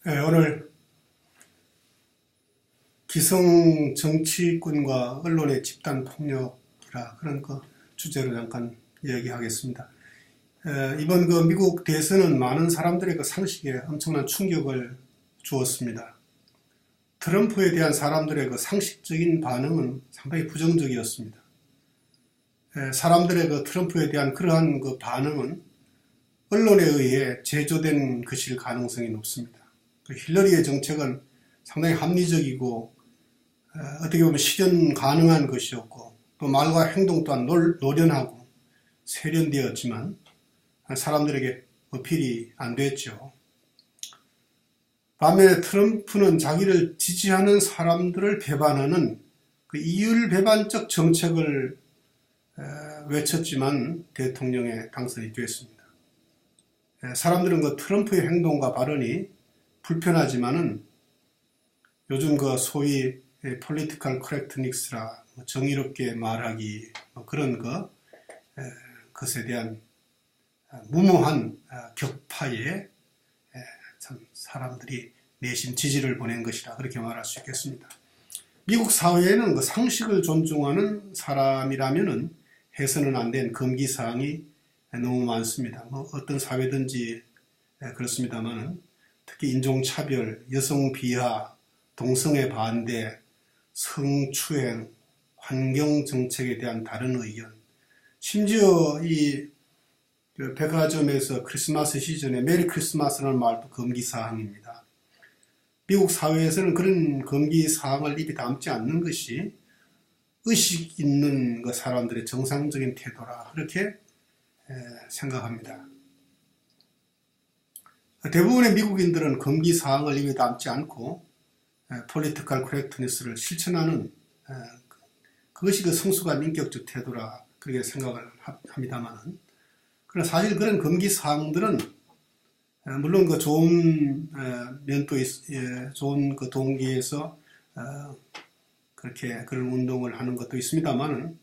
오늘 기성 정치권과 언론의 집단 폭력이라 그런 주제로 잠깐 이야기하겠습니다. 이번 미국 대선은 많은 사람들의 상식에 엄청난 충격을 주었습니다. 트럼프에 대한 사람들의 상식적인 반응은 상당히 부정적이었습니다. 사람들의 트럼프에 대한 그러한 반응은 언론에 의해 제조된 것일 가능성이 높습니다. 힐러리의 정책은 상당히 합리적이고 어떻게 보면 실현 가능한 것이었고 또 말과 행동 또한 노련하고 세련되었지만 사람들에게 어필이 안 됐죠. 반면에 트럼프는 자기를 지지하는 사람들을 배반하는 이율배반적 정책을 외쳤지만 대통령에 당선이 됐습니다. 사람들은 트럼프의 행동과 발언이 불편하지만은 요즘 소위 political correctness라 정의롭게 말하기 그런 것에 대한 무모한 격파에 참 사람들이 내심 지지를 보낸 것이라 그렇게 말할 수 있겠습니다. 미국 사회에는 상식을 존중하는 사람이라면은 해서는 안 된 금기사항이 너무 많습니다. 어떤 사회든지 그렇습니다만 특히 인종차별, 여성비하, 동성애 반대, 성추행, 환경정책에 대한 다른 의견, 심지어 이 백화점에서 크리스마스 시즌에 메리 크리스마스라는 말도 금기사항입니다. 미국 사회에서는 그런 금기사항을 입에 담지 않는 것이 의식 있는 사람들의 정상적인 태도라 그렇게 생각합니다. 대부분의 미국인들은 금기사항을 입에 담지 않고 political correctness를 실천하는 그것이 성숙한 인격적 태도라 그렇게 생각을 합니다만 그러나 사실 그런 금기사항들은 물론 좋은 면도 좋은 동기에서 그렇게 그런 운동을 하는 것도 있습니다만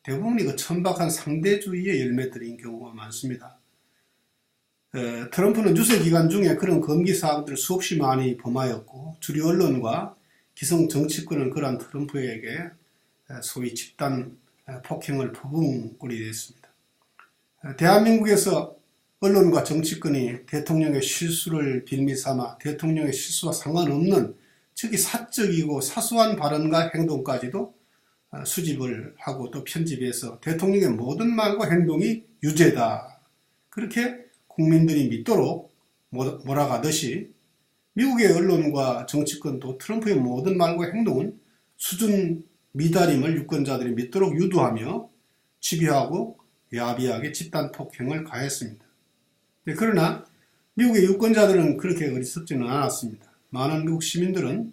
대부분이 천박한 상대주의의 열매들인 경우가 많습니다. 트럼프는 유세 기간 중에 그런 금기사항들을 수없이 많이 범하였고 주류 언론과 기성 정치권은 그러한 트럼프에게 소위 집단 폭행을 퍼붓고리 됐습니다. 대한민국에서 언론과 정치권이 대통령의 실수를 빌미삼아 대통령의 실수와 상관없는 특히 사적이고 사소한 발언과 행동까지도 수집을 하고 또 편집해서 대통령의 모든 말과 행동이 유죄다. 그렇게 국민들이 믿도록 몰아가듯이 미국의 언론과 정치권도 트럼프의 모든 말과 행동은 수준 미달임을 유권자들이 믿도록 유도하며 집요하고 야비하게 집단 폭행을 가했습니다. 그러나 미국의 유권자들은 그렇게 어리석지는 않았습니다. 많은 미국 시민들은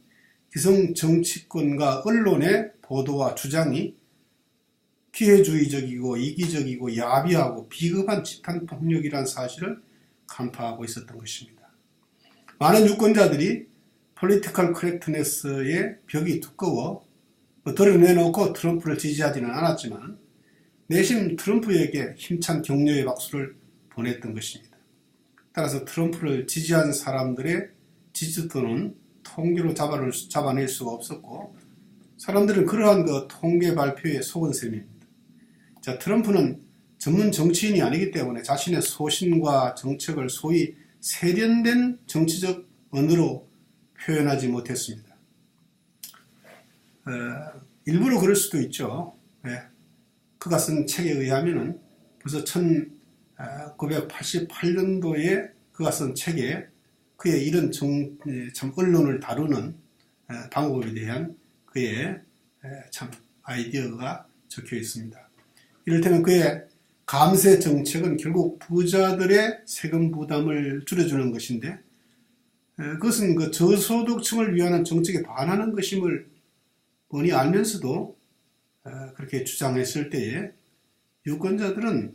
기성 정치권과 언론의 보도와 주장이 기회주의적이고 이기적이고 야비하고 비겁한 집단 폭력이라는 사실을 간파하고 있었던 것입니다. 많은 유권자들이 political correctness의 벽이 두꺼워 드러내놓고 트럼프를 지지하지는 않았지만 내심 트럼프에게 힘찬 격려의 박수를 보냈던 것입니다. 따라서 트럼프를 지지한 사람들의 지지도는 통계로 잡아낼 수가 없었고 사람들은 그러한 통계 발표에 속은 셈입니다. 자, 트럼프는 전문 정치인이 아니기 때문에 자신의 소신과 정책을 소위 세련된 정치적 언어로 표현하지 못했습니다. 일부러 그럴 수도 있죠. 그가 쓴 책에 의하면은 벌써 1988년도에 그가 쓴 책에 그의 이런 참 언론을 다루는 방법에 대한 그의 참 아이디어가 적혀 있습니다. 이를테면 그의 감세 정책은 결국 부자들의 세금 부담을 줄여주는 것인데 그것은 저소득층을 위한 정책에 반하는 것임을 뻔히 알면서도 그렇게 주장했을 때에 유권자들은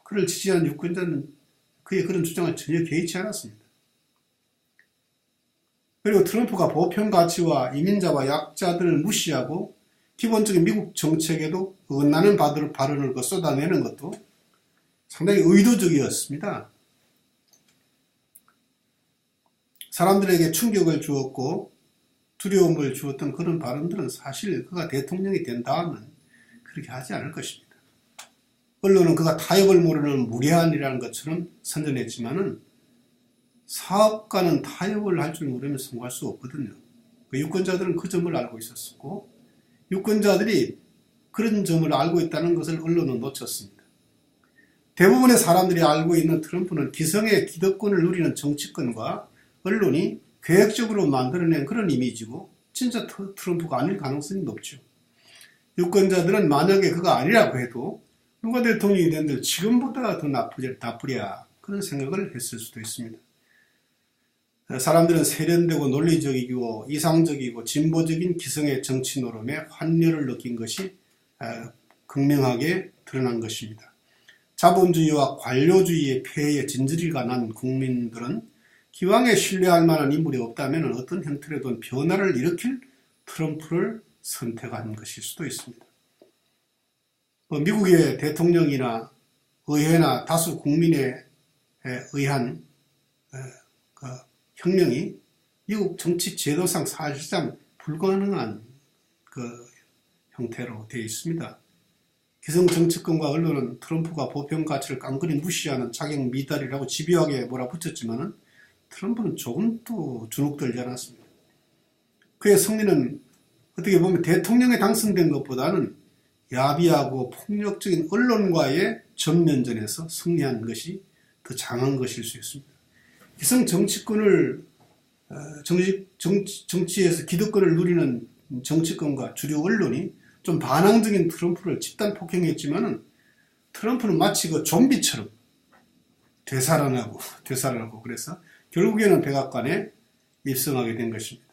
그를 지지한 유권자는 그의 그런 주장을 전혀 개의치 않았습니다. 그리고 트럼프가 보편 가치와 이민자와 약자들을 무시하고 기본적인 미국 정책에도 어긋나는 발언을 쏟아내는 것도 상당히 의도적이었습니다. 사람들에게 충격을 주었고 두려움을 주었던 그런 발언들은 사실 그가 대통령이 된 다음은 그렇게 하지 않을 것입니다. 언론은 그가 타협을 모르는 무례한이라는 것처럼 선전했지만은 사업가는 타협을 할 줄 모르면 성공할 수 없거든요. 유권자들은 그 점을 알고 있었고 유권자들이 그런 점을 알고 있다는 것을 언론은 놓쳤습니다. 대부분의 사람들이 알고 있는 트럼프는 기성의 기득권을 누리는 정치권과 언론이 계획적으로 만들어낸 그런 이미지고 진짜 트럼프가 아닐 가능성이 높죠. 유권자들은 만약에 그가 아니라고 해도 누가 대통령이 된들 지금보다 더 나쁘랴 그런 생각을 했을 수도 있습니다. 사람들은 세련되고 논리적이고 이상적이고 진보적인 기성의 정치 노름에 환멸을 느낀 것이 극명하게 드러난 것입니다. 자본주의와 관료주의의 폐해에 진저리가 난 국민들은 기왕에 신뢰할 만한 인물이 없다면 어떤 형태로든 변화를 일으킬 트럼프를 선택한 것일 수도 있습니다. 미국의 대통령이나 의회나 다수 국민에 의한 혁명이 미국 정치 제도상 사실상 불가능한 형태로 되어 있습니다. 기성 정치권과 언론은 트럼프가 보편 가치를 깡그리 무시하는 자격 미달이라고 집요하게 몰아붙였지만은 트럼프는 조금도 주눅들지 않았습니다. 그의 승리는 어떻게 보면 대통령에 당선된 것보다는 야비하고 폭력적인 언론과의 전면전에서 승리한 것이 더 장한 것일 수 있습니다. 기성 정치권을 정치에서 기득권을 누리는 정치권과 주류 언론이 좀 반항적인 트럼프를 집단 폭행했지만은 트럼프는 마치 그 좀비처럼 되살아나고 그래서 결국에는 백악관에 입성하게 된 것입니다.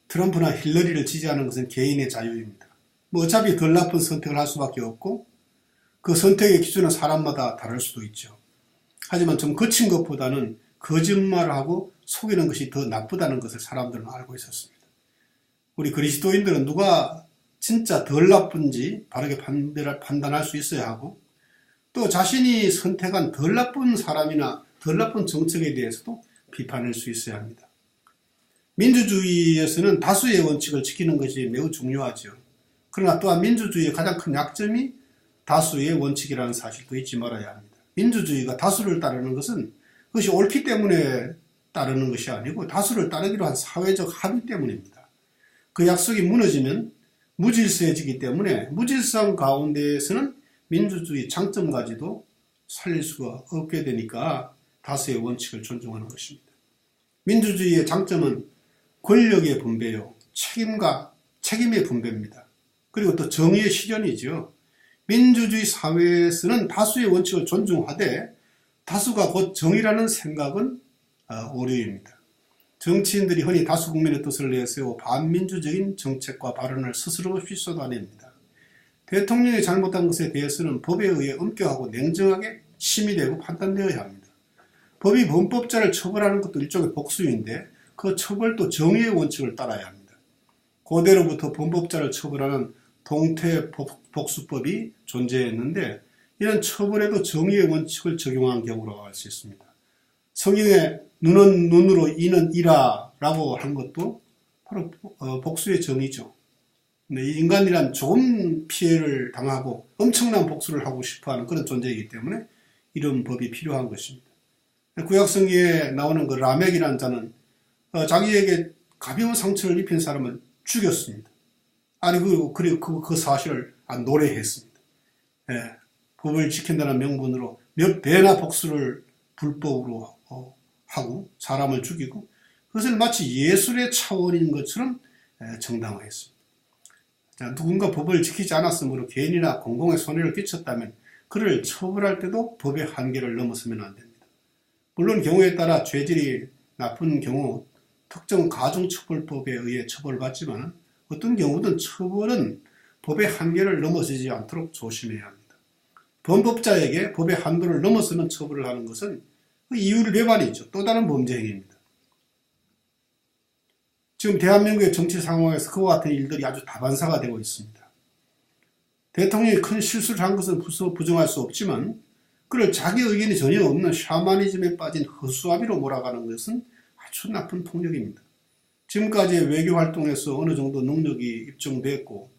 트럼프나 힐러리를 지지하는 것은 개인의 자유입니다. 어차피 덜 나쁜 선택을 할 수밖에 없고 그 선택의 기준은 사람마다 다를 수도 있죠. 하지만 좀 거친 것보다는 거짓말을 하고 속이는 것이 더 나쁘다는 것을 사람들은 알고 있었습니다. 우리 그리스도인들은 누가 진짜 덜 나쁜지 바르게 판단할 수 있어야 하고 또 자신이 선택한 덜 나쁜 사람이나 덜 나쁜 정책에 대해서도 비판할 수 있어야 합니다. 민주주의에서는 다수의 원칙을 지키는 것이 매우 중요하죠. 그러나 또한 민주주의의 가장 큰 약점이 다수의 원칙이라는 사실도 잊지 말아야 합니다. 민주주의가 다수를 따르는 것은 그것이 옳기 때문에 따르는 것이 아니고 다수를 따르기로 한 사회적 합의 때문입니다. 그 약속이 무너지면 무질서해지기 때문에 무질서한 가운데에서는 민주주의 장점까지도 살릴 수가 없게 되니까 다수의 원칙을 존중하는 것입니다. 민주주의의 장점은 권력의 분배요, 책임의 분배입니다. 그리고 또 정의의 실현이죠. 민주주의 사회에서는 다수의 원칙을 존중하되 다수가 곧 정의라는 생각은 오류입니다. 정치인들이 흔히 다수 국민의 뜻을 내세워 반민주적인 정책과 발언을 스스로 없이 쏟아냅니다. 대통령이 잘못한 것에 대해서는 법에 의해 엄격하고 냉정하게 심의되고 판단되어야 합니다. 법이 범법자를 처벌하는 것도 일종의 복수인데 그 처벌도 정의의 원칙을 따라야 합니다. 고대로부터 범법자를 처벌하는 동태복수법이 존재했는데 이런 처벌에도 정의의 원칙을 적용한 경우라고 할 수 있습니다. 성경에 눈은 눈으로 이는 이라라고 한 것도 바로 복수의 정의죠. 인간이란 조금 피해를 당하고 엄청난 복수를 하고 싶어하는 그런 존재이기 때문에 이런 법이 필요한 것입니다. 구약성경에 나오는 그 라멕이라는 자는 자기에게 가벼운 상처를 입힌 사람을 죽였습니다. 그리고 그 사실을 노래했습니다. 법을 지킨다는 명분으로 몇 배나 복수를 불법으로 하고 사람을 죽이고 그것을 마치 예술의 차원인 것처럼 정당화했습니다. 누군가 법을 지키지 않았으므로 개인이나 공공에 손해를 끼쳤다면 그를 처벌할 때도 법의 한계를 넘어서면 안 됩니다. 물론 경우에 따라 죄질이 나쁜 경우 특정 가중처벌법에 의해 처벌받지만 어떤 경우든 처벌은 법의 한계를 넘어서지 않도록 조심해야 합니다. 범법자에게 법의 한도를 넘어서는 처벌을 하는 것은 그 이율 위반이죠. 또 다른 범죄 행위입니다. 지금 대한민국의 정치 상황에서 그와 같은 일들이 아주 다반사가 되고 있습니다. 대통령이 큰 실수를 한 것은 부정할 수 없지만 그를 자기 의견이 전혀 없는 샤머니즘에 빠진 허수아비로 몰아가는 것은 아주 나쁜 폭력입니다. 지금까지의 외교 활동에서 어느 정도 능력이 입증됐고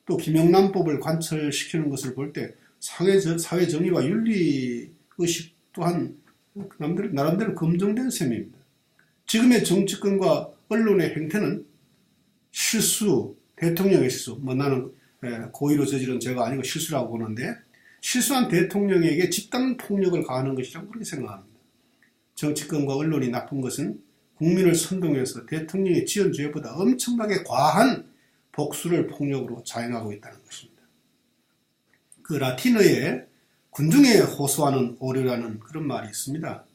또 김영란법을 관철시키는 것을 볼 때 사회 정의와 윤리의식 또한 나름대로 검증된 셈입니다. 지금의 정치권과 언론의 행태는 실수, 대통령의 실수, 나는 고의로 저지른 죄가 아니고 실수라고 보는데 실수한 대통령에게 집단 폭력을 가하는 것이라고 그렇게 생각합니다. 정치권과 언론이 나쁜 것은 국민을 선동해서 대통령이 지은 죄보다 엄청나게 과한 복수를 폭력으로 자행하고 있다는 것입니다. 그 라틴어에 군중에 호소하는 오류라는 그런 말이 있습니다.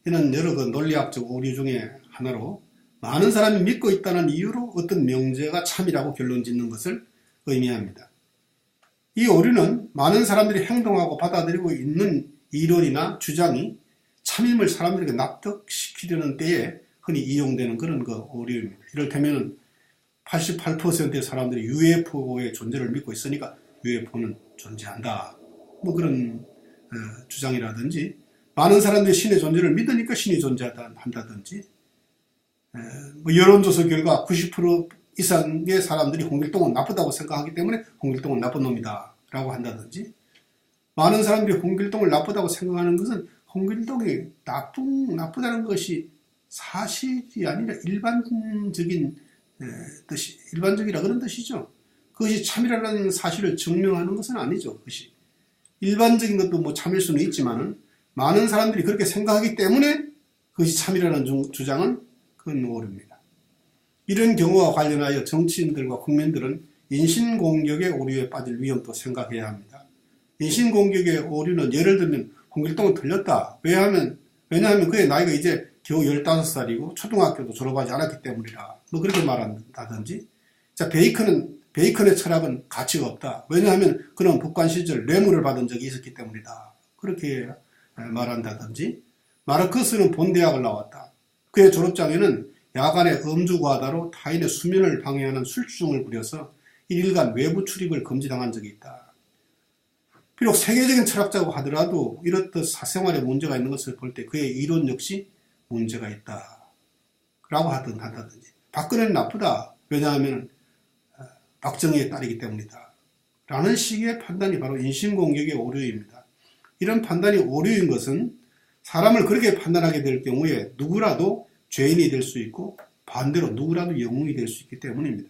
이는 여러 논리학적 오류 중에 하나로 많은 사람이 믿고 있다는 이유로 어떤 명제가 참이라고 결론 짓는 것을 의미합니다. 이 오류는 많은 사람들이 행동하고 받아들이고 있는 이론이나 주장이 참임을 사람들에게 납득시키려는 때에 흔히 이용되는 그런 오류입니다. 이를테면 88%의 사람들이 UFO의 존재를 믿고 있으니까 UFO는 존재한다. 그런 주장이라든지 많은 사람들이 신의 존재를 믿으니까 신이 존재한다든지 여론조사 결과 90% 이상의 사람들이 홍길동은 나쁘다고 생각하기 때문에 홍길동은 나쁜 놈이다 라고 한다든지 많은 사람들이 홍길동을 나쁘다고 생각하는 것은 홍길동이 나쁘다는 것이 사실이 아니라 일반적인 일반적이라 그런 뜻이죠. 그것이 참이라는 사실을 증명하는 것은 아니죠. 그것이 일반적인 것도 참일 수는 있지만은 많은 사람들이 그렇게 생각하기 때문에 그것이 참이라는 주장은 그건 오류입니다. 이런 경우와 관련하여 정치인들과 국민들은 인신공격의 오류에 빠질 위험도 생각해야 합니다. 인신공격의 오류는 예를 들면 홍길동은 틀렸다. 왜냐하면 그의 나이가 이제 겨우 15살이고 초등학교도 졸업하지 않았기 때문이라 그렇게 말한다든지 자 베이컨의 철학은 가치가 없다. 왜냐하면 그는 북한 시절 뇌물을 받은 적이 있었기 때문이다. 그렇게 말한다든지 마르크스는 본대학을 나왔다. 그의 졸업장에는 야간에 음주과다로 타인의 수면을 방해하는 술주정을 부려서 1일간 외부 출입을 금지당한 적이 있다. 비록 세계적인 철학자고 하더라도 이렇듯 사생활에 문제가 있는 것을 볼 때 그의 이론 역시 문제가 있다. 라고 한다든지 박근혜는 나쁘다. 왜냐하면 박정희의 딸이기 때문이다. 라는 식의 판단이 바로 인신공격의 오류입니다. 이런 판단이 오류인 것은 사람을 그렇게 판단하게 될 경우에 누구라도 죄인이 될 수 있고 반대로 누구라도 영웅이 될 수 있기 때문입니다.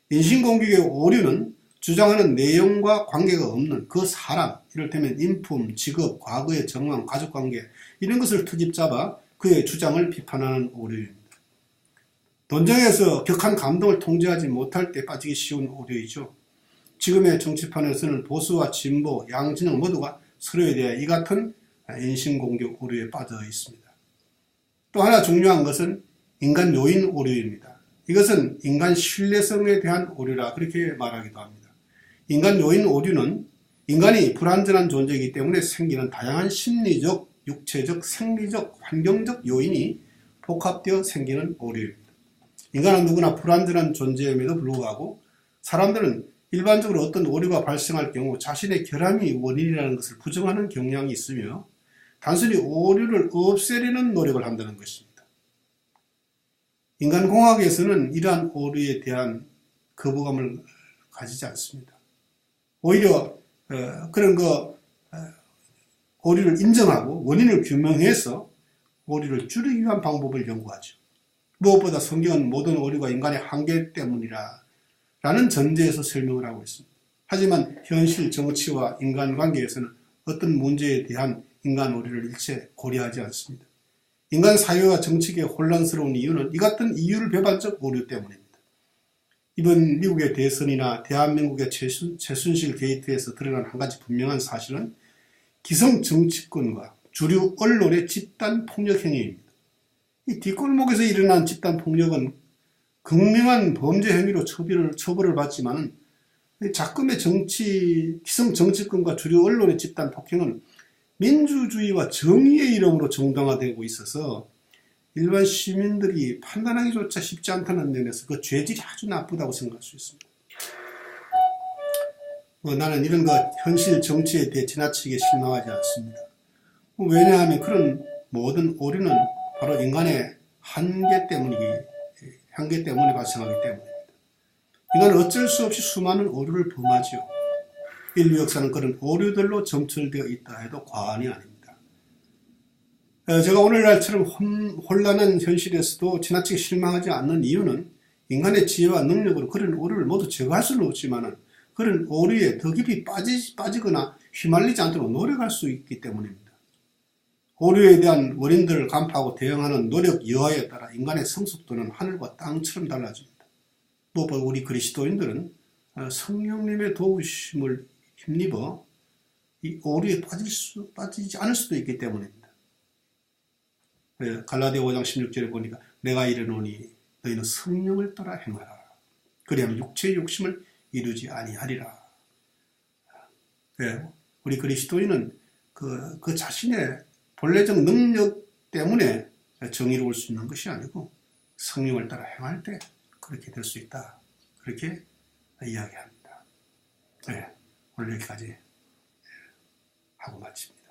인신공격의 오류는 주장하는 내용과 관계가 없는 그 사람, 이를테면 인품, 직업, 과거의 정황, 가족관계 이런 것을 트집 잡아 그의 주장을 비판하는 오류입니다. 논쟁에서 격한 감동을 통제하지 못할 때 빠지기 쉬운 오류이죠. 지금의 정치판에서는 보수와 진보, 양진영 모두가 서로에 대해 이 같은 인신공격 오류에 빠져 있습니다. 또 하나 중요한 것은 인간 요인 오류입니다. 이것은 인간 신뢰성에 대한 오류라 그렇게 말하기도 합니다. 인간 요인 오류는 인간이 불완전한 존재이기 때문에 생기는 다양한 심리적, 육체적, 생리적, 환경적 요인이 복합되어 생기는 오류입니다. 인간은 누구나 불완전한 존재임에도 불구하고 사람들은 일반적으로 어떤 오류가 발생할 경우 자신의 결함이 원인이라는 것을 부정하는 경향이 있으며 단순히 오류를 없애려는 노력을 한다는 것입니다. 인간공학에서는 이러한 오류에 대한 거부감을 가지지 않습니다. 오히려 그런 오류를 인정하고 원인을 규명해서 오류를 줄이기 위한 방법을 연구하죠. 무엇보다 성경은 모든 오류가 인간의 한계 때문이라 라는 전제에서 설명을 하고 있습니다. 하지만 현실 정치와 인간관계에서는 어떤 문제에 대한 인간 오류를 일체 고려하지 않습니다. 인간 사회와 정치계의 혼란스러운 이유는 이 같은 이유를 배반적 오류 때문입니다. 이번 미국의 대선이나 대한민국의 최순실 게이트에서 드러난 한 가지 분명한 사실은 기성 정치권과 주류 언론의 집단 폭력 행위입니다. 이 뒷골목에서 일어난 집단 폭력은 극명한 범죄 행위로 처벌을 받지만 작금의 기성 정치권과 주류 언론의 집단 폭행은 민주주의와 정의의 이름으로 정당화되고 있어서 일반 시민들이 판단하기조차 쉽지 않다는 면에서 그 죄질이 아주 나쁘다고 생각할 수 있습니다. 나는 이런 현실 정치에 대해 지나치게 실망하지 않습니다. 왜냐하면 그런 모든 오류는 바로 인간의 한계 때문에 발생하기 때문입니다. 인간은 어쩔 수 없이 수많은 오류를 범하죠. 인류 역사는 그런 오류들로 점철되어 있다 해도 과언이 아닙니다. 제가 오늘날처럼 혼란한 현실에서도 지나치게 실망하지 않는 이유는 인간의 지혜와 능력으로 그런 오류를 모두 제거할 수는 없지만 그런 오류에 더 깊이 빠지거나 휘말리지 않도록 노력할 수 있기 때문입니다. 오류에 대한 원인들을 간파하고 대응하는 노력 여하에 따라 인간의 성숙도는 하늘과 땅처럼 달라집니다. 무엇보다 우리 그리스도인들은 성령님의 도우심을 힘입어 이 오류에 빠지지 않을 수도 있기 때문입니다. 갈라디아 5장 16절에 보니까 내가 이르노니 너희는 성령을 따라 행하라. 그리하면 육체의 욕심을 이루지 아니하리라. 우리 그리스도인은 그 자신의 본래적 능력 때문에 정의로울 수 있는 것이 아니고 성령을 따라 행할 때 그렇게 될 수 있다. 그렇게 이야기합니다. 오늘 여기까지 하고 마칩니다.